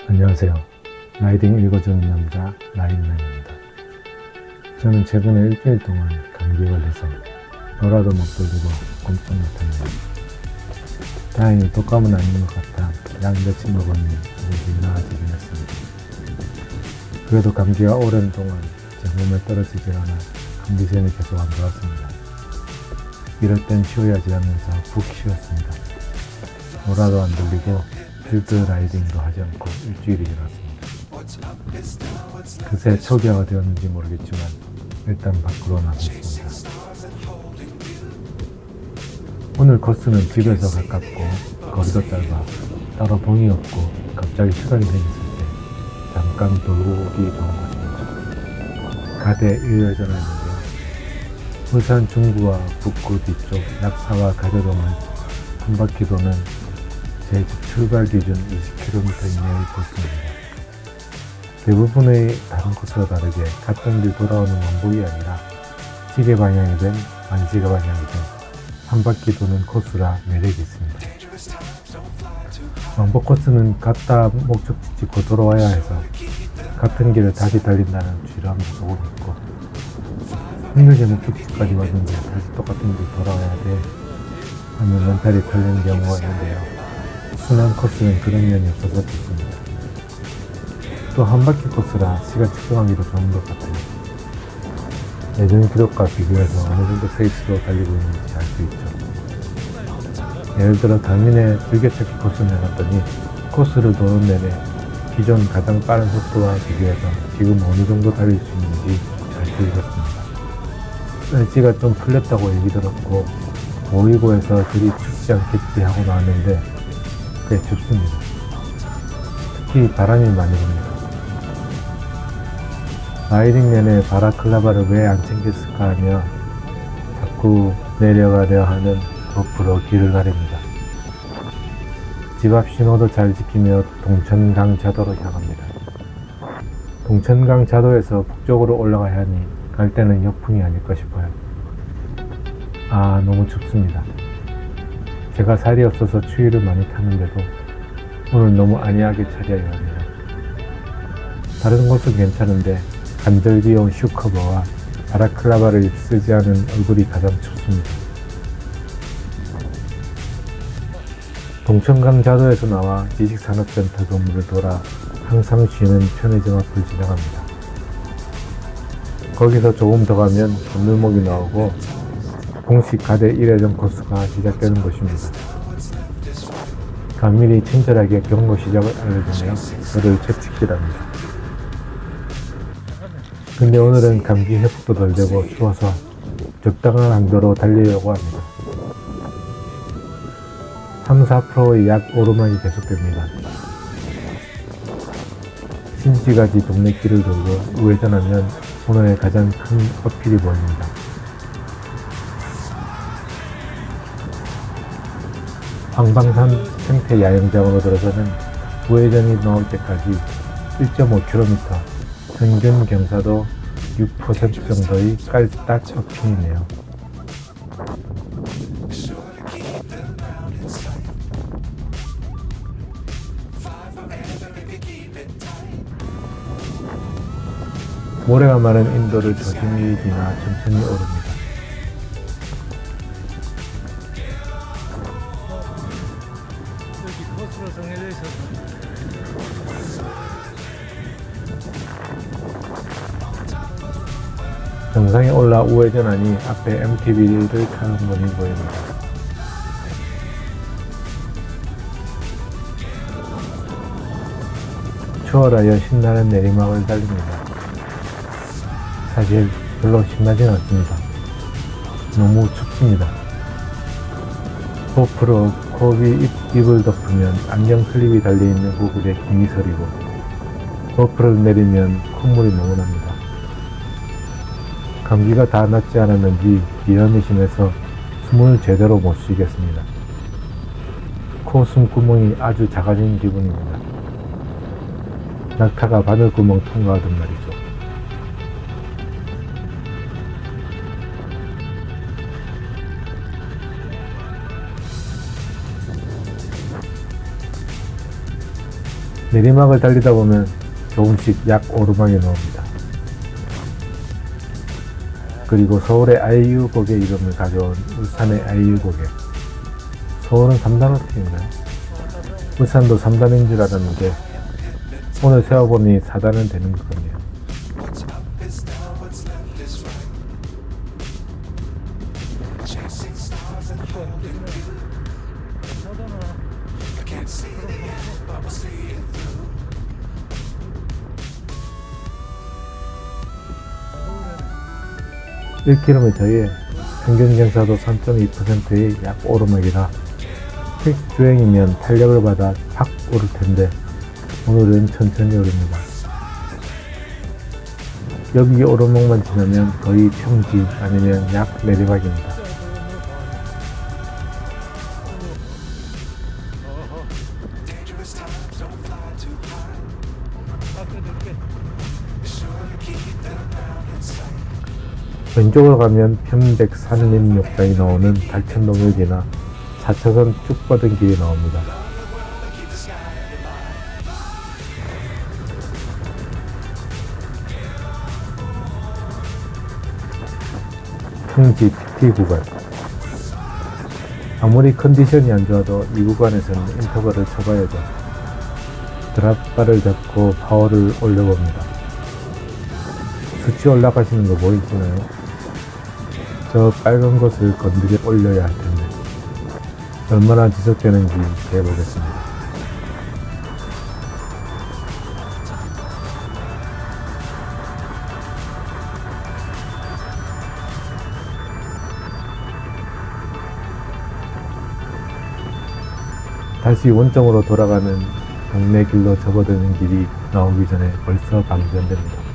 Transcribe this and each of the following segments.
안녕하세요. 라이딩 읽어주는 남자 라인맨입니다. 저는 최근에 일주일 동안 감기 걸려서 노라도 못 돌리고 꼼짝 못했네요. 다행히 독감은 아닌 것 같아 약 며칠 먹었니 조금씩 나아지긴 했습니다. 그래도 감기가 오랜 동안 제 몸에 떨어지질 않아 감기세는 계속 안 돌았습니다. 이럴 땐 쉬어야지 하면서 푹 쉬었습니다. 노라도 안 돌리고 필드 라이딩도 하지 않고 일주일이 지났습니다. 그새 초기화가 되었는지 모르겠지만 일단 밖으로 나섰습니다. 오늘 코스는 집에서 가깝고 거리도 짧아 따로 봉이 없고 갑자기 시간이 생겼을 때 잠깐 돌고 오기 좋은 곳입니다. 가대 1회전하는데요. 부산 중구와 북구 뒤쪽 약사와 가대동을 한 바퀴 도는 제 출발 기준 20km 이내의 코스입니다. 대부분의 다른 코스와 다르게 같은 길 돌아오는 왕복이 아니라 시계 방향이 된 반시계 방향이 된 한 바퀴 도는 코스라 매력이 있습니다. 왕복 코스는 갔다 목적지 찍고 돌아와야 해서 같은 길을 다시 달린다는 쥐람도 조금 있고 힘들게 목적지까지 왔는데 다시 똑같은 길 돌아와야 돼 하면 멘탈이 털리는 경우가 있는데요. 순환 코스는 그런 면이 없어서 좋습니다. 또 한 바퀴 코스라 시간 측정하기도 좋은 것 같아요. 예전 기록과 비교해서 어느 정도 페이스로 달리고 있는지 알 수 있죠. 예를 들어 달민의 즐겨찾기 코스를 해봤더니 코스를 도는 내내 기존 가장 빠른 속도와 비교해서 지금 어느 정도 달릴 수 있는지 잘 들렸습니다. 날씨가 좀 풀렸다고 얘기 들었고 모의고에서 그리 춥지 않겠지 하고 나왔는데 꽤 춥습니다. 특히 바람이 많이 붑니다. 라이딩 내내 바라클라바를 왜 안 챙겼을까 하며 자꾸 내려가려 하는 고프로 길을 가립니다. 집 앞 신호도 잘 지키며 동천강 자도로 향합니다. 동천강 자도에서 북쪽으로 올라가야 하니 갈 때는 역풍이 아닐까 싶어요. 아, 너무 춥습니다. 제가 살이 없어서 추위를 많이 타는데도 오늘 너무 안이하게 차려야 합니다. 다른 곳은 괜찮은데 간절기용 슈커버와 바라클라바를 쓰지 않은 얼굴이 가장 춥습니다. 동천강 자도에서 나와 지식산업센터 건물을 돌아 항상 쉬는 편의점 앞을 지나갑니다. 거기서 조금 더 가면 건물목이 나오고 공식 가대 1회전 코스가 시작되는 곳입니다. 감밀히 친절하게 경로 시작을 알려주며 저를 채찍질합니다. 근데 오늘은 감기 회복도 덜 되고 추워서 적당한 강도로 달리려고 합니다. 3-4%의 약 오르막이 계속됩니다. 신시가지 동네 길을 돌고 우회전하면 오늘의 가장 큰 어필이 보입니다. 황방산 생태 야영장으로 들어서는 우회전이 나올 때까지 1.5km, 평균 경사도 6% 정도의 깔딱 어필이네요. 모래가 많은 인도를 조심히 지나 천천히 오릅니다. 정상에 올라 우회전하니 앞에 MTB를 타는 분이 보입니다. 추월하여 신나는 내리막을 달립니다. 사실 별로 신나진 않습니다. 너무 춥습니다. 고프로 컵이 입을 덮으면 안경 클립이 달려있는 구글에 김이 서리고 고프로를 내리면 콧물이 너무 납니다. 감기가 다 낫지 않았는지 비염이 심해서 숨을 제대로 못 쉬겠습니다. 코 숨구멍이 아주 작아진 기분입니다. 낙타가 바늘구멍 통과하던 말이죠. 내리막을 달리다 보면 조금씩 약 오르막이 나옵니다. 그리고 서울의 아이유곡의 이름을 가져온 울산의 아이유곡에, 서울은 3단 호텔인가요? 울산도 3단인 줄 알았는데 오늘 세어보니 4단은 되는 것 같네요. (1 km에) 평균 경사도 3.2%의 약 오르막이라 주행이면 탄력을 받아 확 오를 텐데 오늘은 천천히 오릅니다. 여기 오르막만 지나면 거의 평지 아니면 약 내리막입니다. 왼쪽으로 가면 편백 산림욕장이 나오는 달천동역이나 4차선 쭉 뻗은 길이 나옵니다. 평지 PT 구간. 아무리 컨디션이 안 좋아도 이 구간에서는 인터벌을 쳐봐야죠. 드랍바를 잡고 파워를 올려봅니다. 수치 올라가시는 거 보이시나요? 저 빨간 것을 건드려 올려야 할 텐데 얼마나 지속되는지 해보겠습니다. 다시 원점으로 돌아가는 동네 길로 접어드는 길이 나오기 전에 벌써 방전됩니다.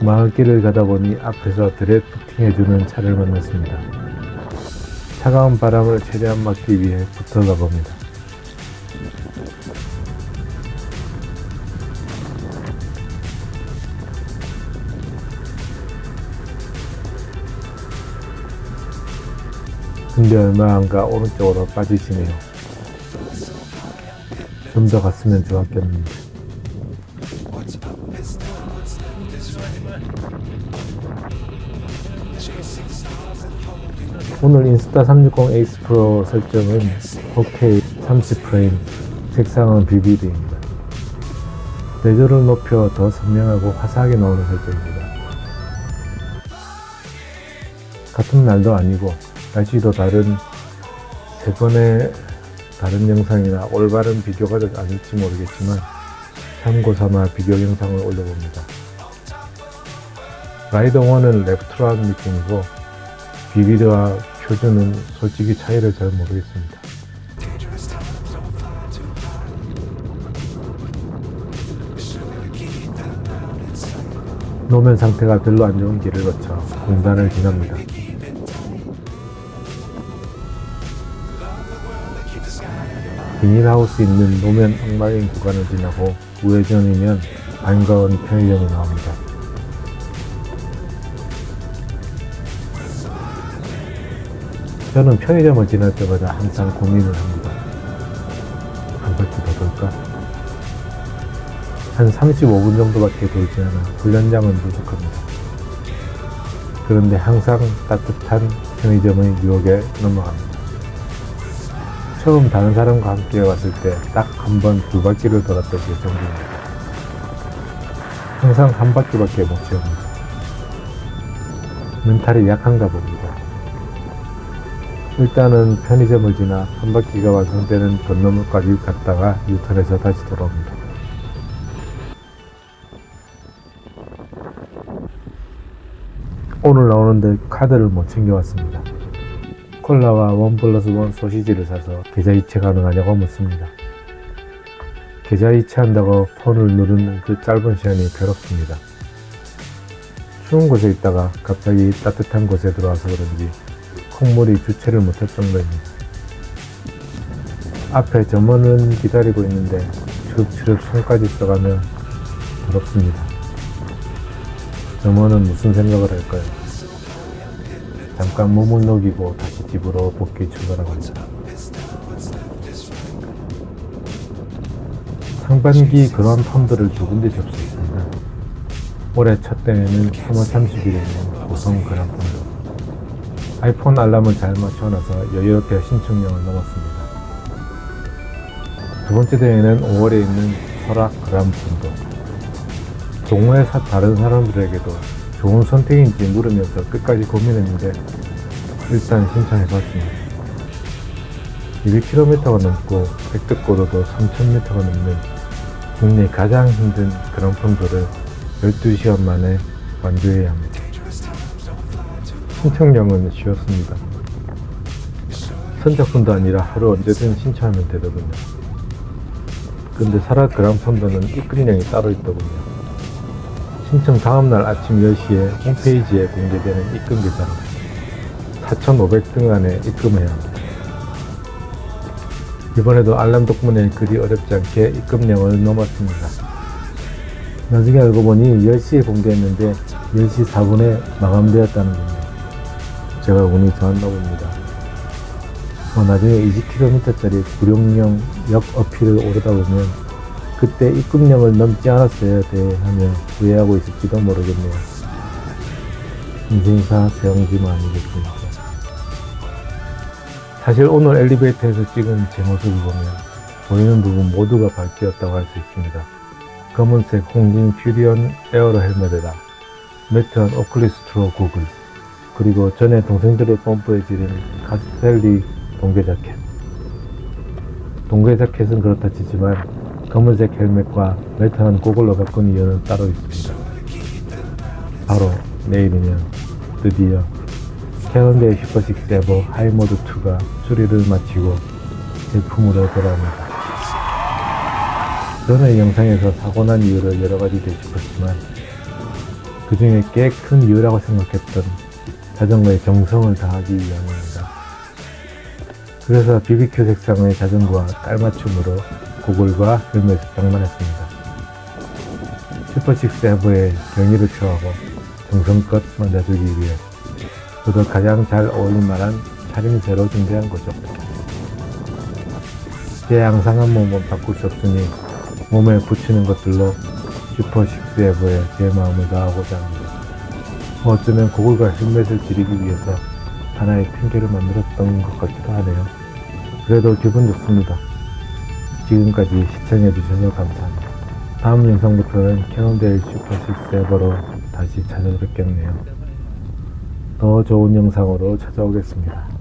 마을길을 가다 보니 앞에서 드래프팅 해주는 차를 만났습니다. 차가운 바람을 최대한 막기 위해 붙어가 봅니다. 근데 얼마 안가 오른쪽으로 빠지시네요. 좀 더 갔으면 좋았겠는데. 오늘 인스타 360 에이스 프로 설정은 4K 30프레임, 색상은 BBD입니다. 내조를 높여 더 선명하고 화사하게 나오는 설정입니다. 같은 날도 아니고 날씨도 다른 세 번의 다른 영상이나 올바른 비교가 아닐지 모르겠지만 참고삼아 비교 영상을 올려봅니다. 라이더 1은 레프트라는 느낌이고 비비드와 표준은 솔직히 차이를 잘 모르겠습니다. 노면 상태가 별로 안 좋은 길을 거쳐 공단을 지납니다. 비닐하우스 있는 노면 엉망인 구간을 지나고 우회전이면 반가운 편의점이 나옵니다. 저는 편의점을 지날 때마다 항상 고민을 합니다. 한 바퀴 더 돌까? 한 35분 정도밖에 돌지 않아 훈련량은 부족합니다. 그런데 항상 따뜻한 편의점의 유혹에 넘어갑니다. 처음 다른 사람과 함께 왔을 때 딱 한 번 두 바퀴를 돌았던 게 정도입니다. 항상 한 바퀴밖에 못 채웁니다. 멘탈이 약한가 봅니다. 일단은 편의점을 지나 한 바퀴가 완성되는 건너물까지 갔다가 유턴해서 다시 돌아옵니다. 오늘 나오는데 카드를 못 챙겨왔습니다. 콜라와 1+1 소시지를 사서 계좌 이체 가능하냐고 묻습니다. 계좌 이체한다고 폰을 누르는 그 짧은 시간이 괴롭습니다. 추운 곳에 있다가 갑자기 따뜻한 곳에 들어와서 그런지 콧물이 주체를 못할 정도입니다. 앞에 점원은 기다리고 있는데 추룩추룩 손까지 써가며 더럽습니다. 점원은 무슨 생각을 할까요? 잠깐 몸을 녹이고 다시 집으로 복귀 출발합니다. 상반기 그러한 펀드를 두 군데 접수했습니다. 올해 첫 대회는 3월 30일에 있는 고성 그란 펀드. 아이폰 알람을 잘 맞춰놔서 여유롭게 신청량을 넘었습니다. 두 번째 대회는 5월에 있는 설악 그란 펀드. 동호회 다른 사람들에게도 좋은 선택인지 물으면서 끝까지 고민했는데 일단 신청해봤습니다. 200km가 넘고 백득고도도 3000m가 넘는 국내 가장 힘든 그런 펀드를 12시간 만에 완주해야 합니다. 신청량은 쉬웠습니다. 선착순도 아니라 하루 언제든 신청하면 되더군요. 근데 설악 그란 펀드는 입금량이 따로 있더군요. 신청 다음날 아침 10시에 홈페이지에 공개되는 입금 계좌로 4,500등 안에 입금해야 합니다. 이번에도 알람 덕분에 그리 어렵지 않게 입금량을 넘었습니다. 나중에 알고 보니 10시에 공개했는데 10시 4분에 마감되었다는군요. 제가 운이 좋았나 봅니다. 나중에 20km짜리 구룡령 역 어필을 오르다 보면 그때 입금량을 넘지 않았어야 돼 하며 후회하고 있을지도 모르겠네요. 인생사 세영지만 아니겠습니까? 사실 오늘 엘리베이터에서 찍은 제 모습을 보면 보이는 부분 모두가 밝기였다고 할 수 있습니다. 검은색 홍진 퓨리온 에어로 헬멧에다 매트한 오클리스 트로 고글, 그리고 전에 동생들의 펌프에 지른 카스텔리 동계 자켓. 동계 자켓은 그렇다 치지만 검은색 헬멧과 매트한 고글로 바꾼 이유는 따로 있습니다. 바로 내일이면 드디어 캐논데이 슈퍼6 에버 하이모드2가 수리를 마치고 제품으로 돌아옵니다. 전의 영상에서 사고난 이유를 여러가지 되짚었지만 그 중에 꽤 큰 이유라고 생각했던 자전거의 정성을 다하기 위함입니다. 그래서 BBQ 색상의 자전거와 깔맞춤으로 고글과 헬멧을 장만했습니다. 슈퍼6 에버의 경의를 표하고 정성껏 만들어주기 위해 저도 가장 잘 어울릴만한 차림새로 준비한 거죠. 제 양상한 몸은 바꿀 수 없으니 몸에 붙이는 것들로 슈퍼6 에버에 제 마음을 다하고자 합니다. 어쩌면 고글과 헬멧을 지르기 위해서 하나의 핑계를 만들었던 것 같기도 하네요. 그래도 기분 좋습니다. 지금까지 시청해주셔서 감사합니다. 다음 영상부터는 캐논데일 슈퍼6 에버로 다시 찾아뵙겠네요. 더 좋은 영상으로 찾아오겠습니다.